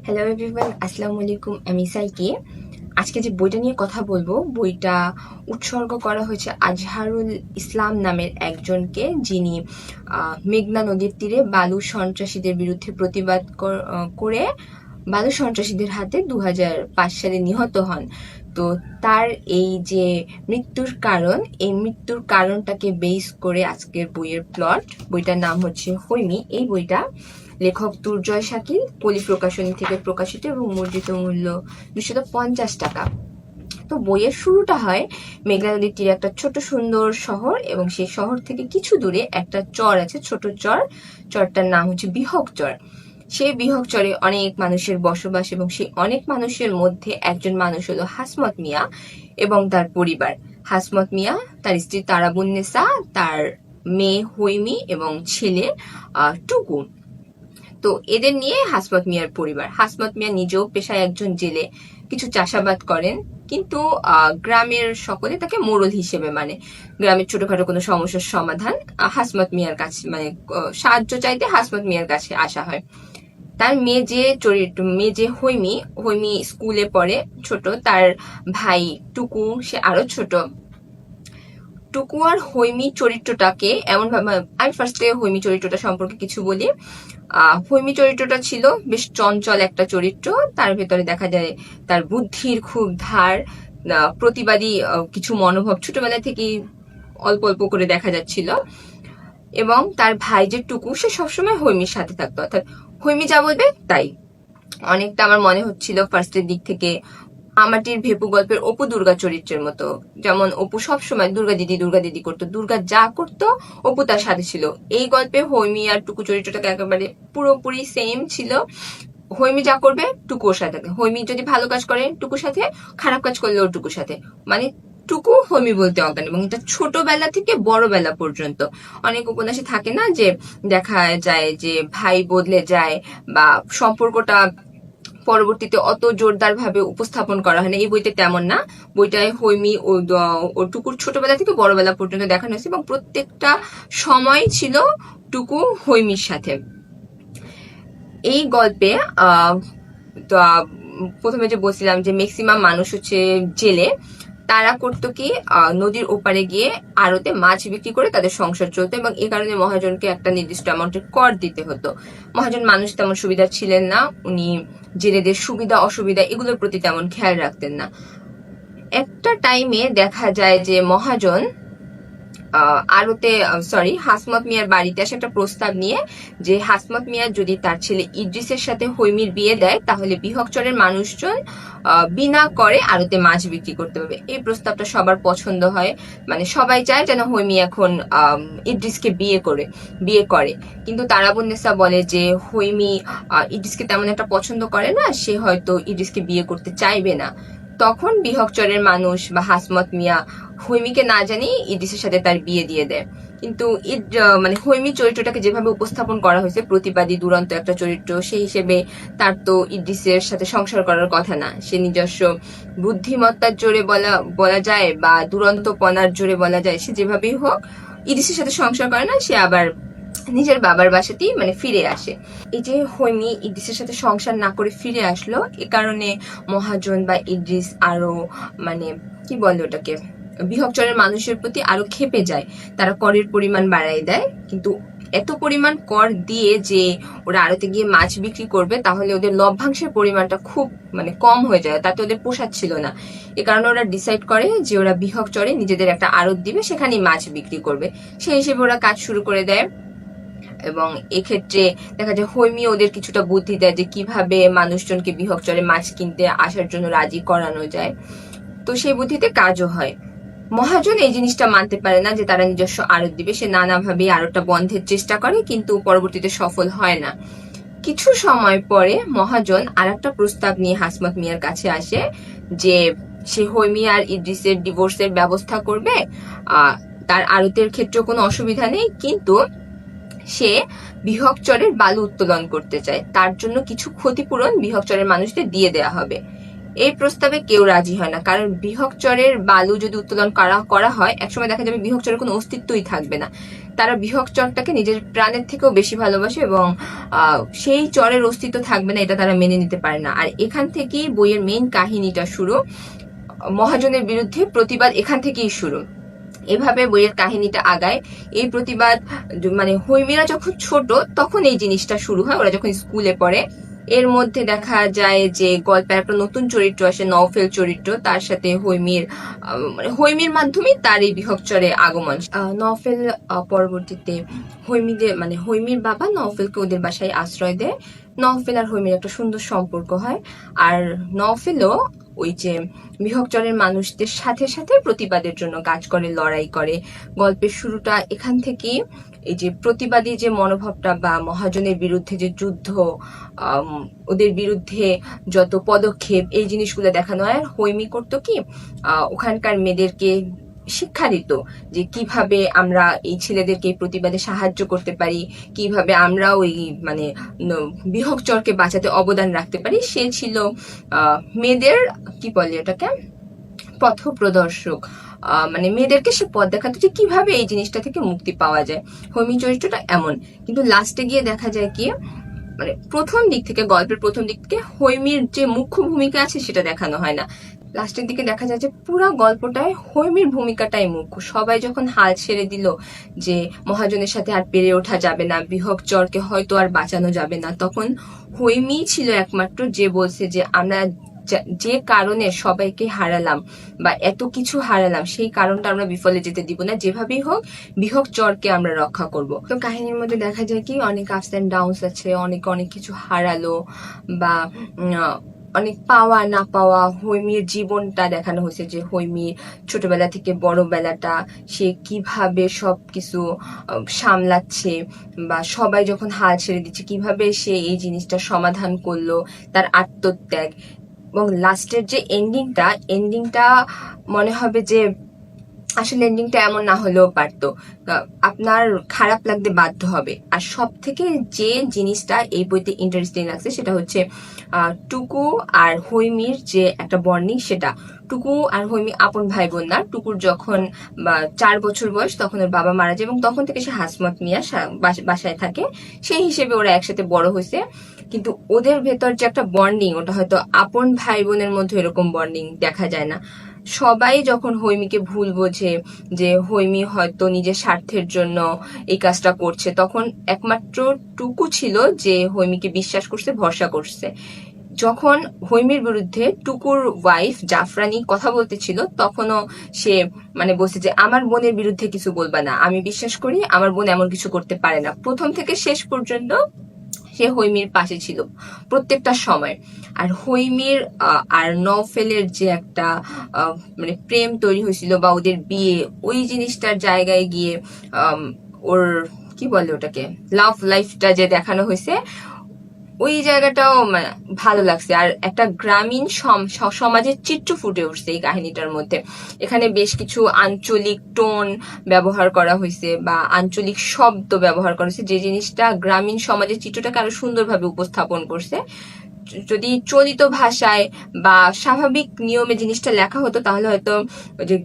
Hello everyone, আসসালামু আলাইকুম। আমি সাইকি। আজকে যে বইটা নিয়ে কথা বলবো, বইটা উৎসর্গ করা হয়েছে আজহারুল ইসলাম নামের একজনকে, যিনি মেঘনা নদীর তীরে বালু সন্ত্রাসীদের বিরুদ্ধে প্রতিবাদ করে বালু সন্ত্রাসীদের হাতে 2005 সালে নিহত হন। তো তার এই যে মৃত্যুর কারণ, এই মৃত্যুর কারণটাকে বেস করে আজকের বইয়ের প্লট। বইটার নাম হচ্ছে হৈমি। এই বইটা লেখক দুর্জয় শাকিল, পলি প্রকাশনী থেকে প্রকাশিত এবং মুদ্রিত মূল্য 250 টাকা। তো বইয়ের শুরুটা হয় মেঘনা নদীর তীরে একটা ছোট সুন্দর শহর, এবং সেই শহর থেকে কিছু দূরে একটা চর আছে, ছোট চর। চরটার নাম হচ্ছে বিহক চর। সেই বিহক চরে অনেক মানুষের বসবাস, এবং সেই অনেক মানুষের মধ্যে একজন মানুষ হলো হাসমত মিয়া এবং তার পরিবার। হাসমত মিয়া, তার স্ত্রী তারাবুন্নেসা, তার মেয়ে হৈমি এবং ছেলে টুকু। তো এদের নিয়ে হাসমত মিয়ার পরিবার। হাসমত মিয়া নিজেও পেশায় একজন জেলে, কিছু চাষাবাদ করেন, কিন্তু গ্রামের সকলে তাকে মোড়ল হিসেবে মানে। গ্রামের ছোটখাটো কোনো সমস্যার সমাধান হাসমত মিয়ার কাছে মানে সাহায্য চাইতে হাসমত মিয়ার কাছে আসা হয়। তার মেয়ে যে হৈমি, হৈমি স্কুলে পড়ে, ছোট। তার ভাই টুকু, সে আরো ছোট। টুকু আর হৈমি চরিত্রটাকে এমন ভাবে, আমি ফার্স্টে হৈমি চরিত্রটা সম্পর্কে কিছু বলি। হৈমি চরিত্রটা ছিল বেশ চঞ্চল একটা চরিত্র। তার ভেতরে দেখা যায় তার বুদ্ধির খুব ধার, প্রতিবাদী কিছু মনোভাব ছোটবেলা থেকেই অল্প অল্প করে দেখা যাচ্ছিল। এবং তার ভাই যে টুকু, সে সবসময় হৈমির সাথে থাকতো, অর্থাৎ হৈমি যা বলবে তাই। অনেকটা আমার মনে হচ্ছিল ফার্স্টের দিক থেকে আমাটির ভেপু গল্পের অপু দুর্গা চরিত্রের মতো। যেমন অপু সবসময় দুর্গা দিদি করতো, দুর্গা যা করতো অপু তার সাথে ছিল। এই গল্পে হৈমি আর টুকু চরিত্রটাকে একেবারে পুরোপুরি সেম ছিল। হৈমি যা করবে টুকু ওর সাথে, হৈমি যদি ভালো কাজ করে টুকুর সাথে, খারাপ কাজ করলে ওর টুকুর সাথে। মানে টুকু হৈমি বলতে অজ্ঞান, এবং এটা ছোটবেলা থেকে বড়বেলা পর্যন্ত। অনেক উপন্যাসে থাকে না যে দেখা যায় যে ভাই বদলে যায় বা সম্পর্কটা পরবর্তীতে অত জোরদার ভাবে উপস্থাপন করা হয় না। এই বইতে তেমন না। বইটায় হৈমি ও টুকুর ছোটবেলা থেকে বড়বেলা পর্যন্ত দেখানো হয়েছে, এবং প্রত্যেকটা সময় ছিল টুকু হৈমির সাথে। এই গল্পে প্রথমে যে বলছিলাম যে ম্যাক্সিমাম মানুষ হচ্ছে জেলে। তারা করতো কি, নদীর ওপারে গিয়ে আড়তে মাছ বিক্রি করে তাদের সংসার চলতো, এবং এই কারণে মহাজনকে একটা নির্দিষ্ট অ্যামাউন্টের কর দিতে হতো। মহাজন মানুষ তেমন সুবিধা ছিলেন না, উনি জেলেদের সুবিধা অসুবিধা এগুলোর প্রতি তেমন খেয়াল রাখতেন না। একটা টাইমে দেখা যায় যে মহাজন হাসমত মিয়ার বাড়িতে আসে একটা প্রস্তাব নিয়ে, যে হাসমত মিয়া যদি তার ছেলে ইদ্রিসের সাথে হৈমির বিয়ে দেয়, তাহলে বিহকচরের মানুষজন বিনা করে আড়তে মাছ বিক্রি করতে হবে। এই প্রস্তাবটা সবার পছন্দ হয়, মানে সবাই চায় যেন হৈমি এখন ইদ্রিসকে বিয়ে করে। কিন্তু তারাবুন্নেসা বলে যে হৈমি ইদ্রিসকে তেমন একটা পছন্দ করে না, সে হয়তো ইদ্রিসকে বিয়ে করতে চাইবে না। তখন বিহকচরের মানুষ বা হাসমত মিয়া হৈমিকে না জানিয়ে ইদ্রিসের সাথে তার বিয়ে দিয়ে দেয়। কিন্তু মানে হৈমি চরিত্রটাকে যেভাবে উপস্থাপন করা হয়েছে, প্রতিবাদী দুরন্ত একটা চরিত্র, সেই হিসেবে তার তো ইদ্রিসের সাথে সংসার করার কথা না। সে নিজস্ব বুদ্ধিমত্তার জোরে বলা যায় বা দুরন্তপনার জোরে বলা যায়, সে যেভাবেই হোক ইদ্রিসের সাথে সংসার করে না, সে আবার নিজের বাবার বাসাতেই মানে ফিরে আসে। এই যে হৈমি ইদ্রিসের সাথে সংসার না করে ফিরে আসলো, এ কারণে মহাজন বা ইদ্রিস আরো মানে কি বলে ওটাকে, বিহকচরের মানুষের প্রতি আরো ক্ষেপে যায়। তারা করের পরিমাণ বাড়াই দেয়, কিন্তু এত পরিমাণ কর দিয়ে যে ওরা আড়তে গিয়ে মাছ বিক্রি করবে, তাহলে ওদের লভ্যাংশের পরিমাণটা খুব মানে কম হয়ে যায়, তাতে ওদের পোষাচ্ছিল না। এ কারণে ওরা ডিসাইড করে যে ওরা বিহকচরে নিজেদের একটা আড়ত দিবে, সেখানেই মাছ বিক্রি করবে। সেই হিসেবে ওরা কাজ শুরু করে দেয়। এবং এক্ষেত্রে দেখা যায় হৈমি ওদের কিছুটা বুদ্ধি দেয় যে কিভাবে মানুষজনকে বিহকচরে মাছ কিনতে আসার জন্য রাজি করানো যায়। তো সেই বুদ্ধিতে কাজও হয়। মহাজন এই জিনিসটা মানতে পারে না যে তারা নিজস্ব আড়ত দিবে। সে নানাভাবে আড়তটা বন্ধের চেষ্টা করে, কিন্তু পরবর্তীতে সফল হয় না। কিছু সময় পরে মহাজন আর একটা প্রস্তাব নিয়ে হাসমত মিয়ার কাছে আসে যে সে হৈমি আর ইদ্রিসের ডিভোর্সের ব্যবস্থা করবে। তার আড়তের ক্ষেত্রে কোনো অসুবিধা নেই, কিন্তু সে বিহকচরের বালু উত্তোলন করতে চায়, তার জন্য কিছু ক্ষতিপূরণ বিহকচরের মানুষদের দিয়ে দেওয়া হবে। এই প্রস্তাবে কেউ রাজি হয় না, কারণ বিহকচরের বালু যদি উত্তোলন করা হয়, একসময় দেখা যাবে বিহকচরের কোনো অস্তিত্বই থাকবে না। তারা বৃহৎ চরটাকে নিজের প্রাণের থেকেও বেশি ভালোবাসে এবং সেই চরের অস্তিত্ব থাকবে না এটা তারা মেনে নিতে পারে না। আর এখান থেকেই বইয়ের মেইন কাহিনীটা শুরু, মহাজনের বিরুদ্ধে প্রতিবাদ এখান থেকেই শুরু। এভাবে বইয়ের কাহিনীটা আগায়। এই প্রতিবাদ মানে হৈমীরা যখন ছোট তখন এই জিনিসটা শুরু হয়, ওরা যখন স্কুলে পড়ে। এর মধ্যে দেখা যায় যে গল্পে একটা নতুন চরিত্র আসে, নওফেল চরিত্র, তার সাথে হৈমীর মাধ্যমে তার এই বিহকচরে আগমন। নওফেল পরবর্তীতে হৈমীর বাবা নওফেলকে ওদের বাসায় আশ্রয় দেয়। নওফেল আর হৈমীর একটা সুন্দর সম্পর্ক হয়। আর নওফেলও ওই যে বিহকচরের মানুষদের সাথে সাথে প্রতিবাদের জন্য কাজ করে, লড়াই করে। গল্পের শুরুটা এখান থেকেই, এই যে প্রতিবাদী যে মনোভাবটা বা মহাজনের বিরুদ্ধে যে যুদ্ধ, ওদের বিরুদ্ধে যত পদক্ষেপ, এই জিনিসগুলো দেখানো হয়। হৈমী করতো কি, ওখানকার মেয়েদেরকে শিক্ষা দিত যে কিভাবে আমরা এই ছেলেদেরকে এই প্রতিবাদে সাহায্য করতে পারি, কিভাবে আমরাও এই বিহকচরকে বাঁচাতে অবদান রাখতে পারি। সে ছিল মেয়েদের কি বলে এটাকে, পথপ্রদর্শক। মানে মেয়েদেরকে সে পথ দেখাতো যে কিভাবে এই জিনিসটা থেকে মুক্তি পাওয়া যায়। হৈমী চরিত্রটা এমন, কিন্তু লাস্টে গিয়ে দেখা যায় কি, মানে গল্পের প্রথম দিক থেকে হৈমীর যে মুখ্য ভূমিকা আছে সেটা দেখানো হয় না। লাস্টের দিকে দেখা যায় যে পুরো গল্পটায় হৈমীর ভূমিকাটাই মুখ্য। সবাই যখন হাল ছেড়ে দিল যে মহাজনের সাথে আর পেরে ওঠা যাবে না, বিহকচরকে হয়তো আর বাঁচানো যাবে না, তখন হৈমী ছিল একমাত্র যে বলছে যে আমরা যে কারণে সবাইকে হারালাম বা এত কিছু হারালাম, সেই কারণটা আমরা বিফলে যেতে দিব না, যেভাবেই হোক বিহকচরকে আমরা রক্ষা করব। তো কাহিনীর মধ্যে দেখা যায় কি অনেক আপস এন্ড ডাউনস আছে, অনেক কিছু হারালো বা অনেক পাওয়া না পাওয়া। হৈমীর জীবনটা দেখানো হয়েছে যে হৈমীর ছোটবেলা থেকে বড় বেলাটা সে কিভাবে সবকিছু সামলাচ্ছে, বা সবাই যখন হাল ছেড়ে দিচ্ছে কিভাবে সে এই জিনিসটা সমাধান করলো, তার আত্মত্যাগ। এবং লাস্টের যে এন্ডিংটা মনে হবে যে আসলে এন্ডিংটা এমন না হলেও পারতো, আপনার খারাপ লাগতে বাধ্য হবে। আর সব থেকে যে জিনিসটা এই বইতে ইন্টারেস্টিং লাগছে সেটা হচ্ছে টুকু আর হৈমীর যে একটা বন্ডিং, সেটা। টুকু আর হৈমী আপন ভাই বোন না। টুকুর যখন 4 বছর বয়স তখন ওর বাবা মারা যায় এবং তখন থেকে সে হাসমত মিয়া বাসায় থাকে, সেই হিসেবে ওরা একসাথে বড় হয়েছে। কিন্তু ওদের ভেতর যে একটা বন্ডিং, ওটা হয়তো আপন ভাই বোনের মধ্যে এরকম বন্ডিং দেখা যায় না। সবাই যখন হৈমীকে ভুল বোঝে যে হৈমী হয়তো নিজের স্বার্থের জন্য এই কাজটা করছে, তখন একমাত্র টুকু ছিল যে হৈমীকে বিশ্বাস করছে, ভরসা করছে। যখন হৈমীর বিরুদ্ধে টুকুর ওয়াইফ জাফরানি কথা বলতেছিল, তখনও সে মানে বলছে যে আমার বোনের বিরুদ্ধে কিছু বলবা না, আমি বিশ্বাস করি আমার বোন এমন কিছু করতে পারে না। প্রথম থেকে শেষ পর্যন্ত সে হৈমীর পাশে ছিল প্রত্যেকটা সময়। আর হৈমীর আর নওফেলের যে একটা মানে প্রেম তৈরি হয়েছিল বা ওদের বিয়ে, ওই জিনিসটার জায়গায় গিয়ে ওর কি বলে ওটাকে, লাভ লাইফটা যে দেখানো হয়েছে, ওই জায়গাটাও ভালো লাগছে। আর একটা গ্রামীণ সমাজের চিত্র ফুটে উঠছে এই কাহিনীটার মধ্যে। এখানে বেশ কিছু আঞ্চলিক টোন ব্যবহার করা হয়েছে বা আঞ্চলিক শব্দ ব্যবহার করা হয়েছে, যে জিনিসটা গ্রামীণ সমাজের চিত্রটাকে আরো সুন্দরভাবে উপস্থাপন করছে। যদি চলিত ভাষায় বা স্বাভাবিক নিয়মে জিনিসটা লেখা হতো তাহলে হয়তো যে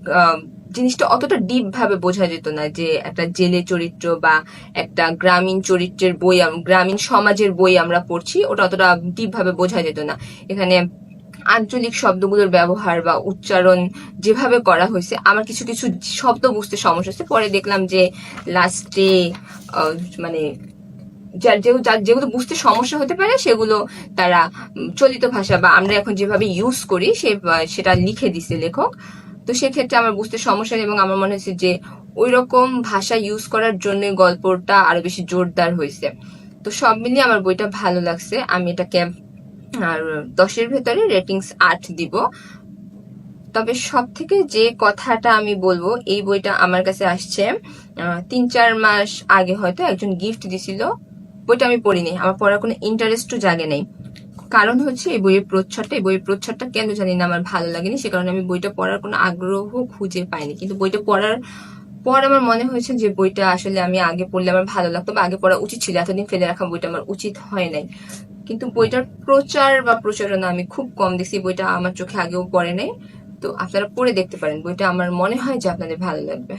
জিনিসটা অতটা ডিপ ভাবে বোঝা যেত না, যে একটা জেলে চরিত্র বা একটা গ্রামীণ চরিত্রের বই, গ্রামীণ সমাজের বই আমরা পড়ছি, ওটা অতটা ডিপ ভাবে বোঝা যেত না। এখানে আঞ্চলিক শব্দগুলোর ব্যবহার বা উচ্চারণ যেভাবে করা হয়েছে, আমার কিছু কিছু শব্দ বুঝতে সমস্যা হচ্ছে। পরে দেখলাম যে লাস্টে মানে যেগুলো বুঝতে সমস্যা হতে পারে সেগুলো তারা চলিত ভাষা বা আমরা এখন যেভাবে ইউজ করি সেটা লিখে দিছে লেখক। তো সেক্ষেত্রে আমার বুঝতে সমস্যা নেই এবং আমার মনে হচ্ছে যে ওই রকম ভাষা ইউজ করার জন্য গল্পটা আরো বেশি জোরদার হয়েছে। তো সব মিলিয়ে আমার বইটা ভালো লাগছে। আমি এটাকে আর 10-এর ভেতরে রেটিংস 8 দিব। তবে সব থেকে যে কথাটা আমি বলবো, এই বইটা আমার কাছে আসছে 3-4 মাস আগে, হয়তো একজন গিফট দিছিল। বইটা আমি পড়িনি, আমার পড়ার কোনো ইন্টারেস্টও জাগে নাই। কারণ হচ্ছে এই বইয়ের প্রচ্ছদটা কেন জানি না আমার ভালো লাগেনি, সে কারণে আমি বইটা পড়ার কোনো আগ্রহ খুঁজে পাইনি। কিন্তু বইটা পড়ার পর আমার মনে হয়েছে যে বইটা আসলে আমি আগে পড়লে আমার ভালো লাগতো বা আগে পড়া উচিত ছিল, এতদিন ফেলে রাখা বইটা আমার উচিত হয় নাই। কিন্তু বইটার প্রচার বা প্রচারণা আমি খুব কম দেখছি, বইটা আমার চোখে আগেও পড়ে নাই। তো আপনারা পড়ে দেখতে পারেন, বইটা আমার মনে হয় যে আপনাদের ভালো লাগবে।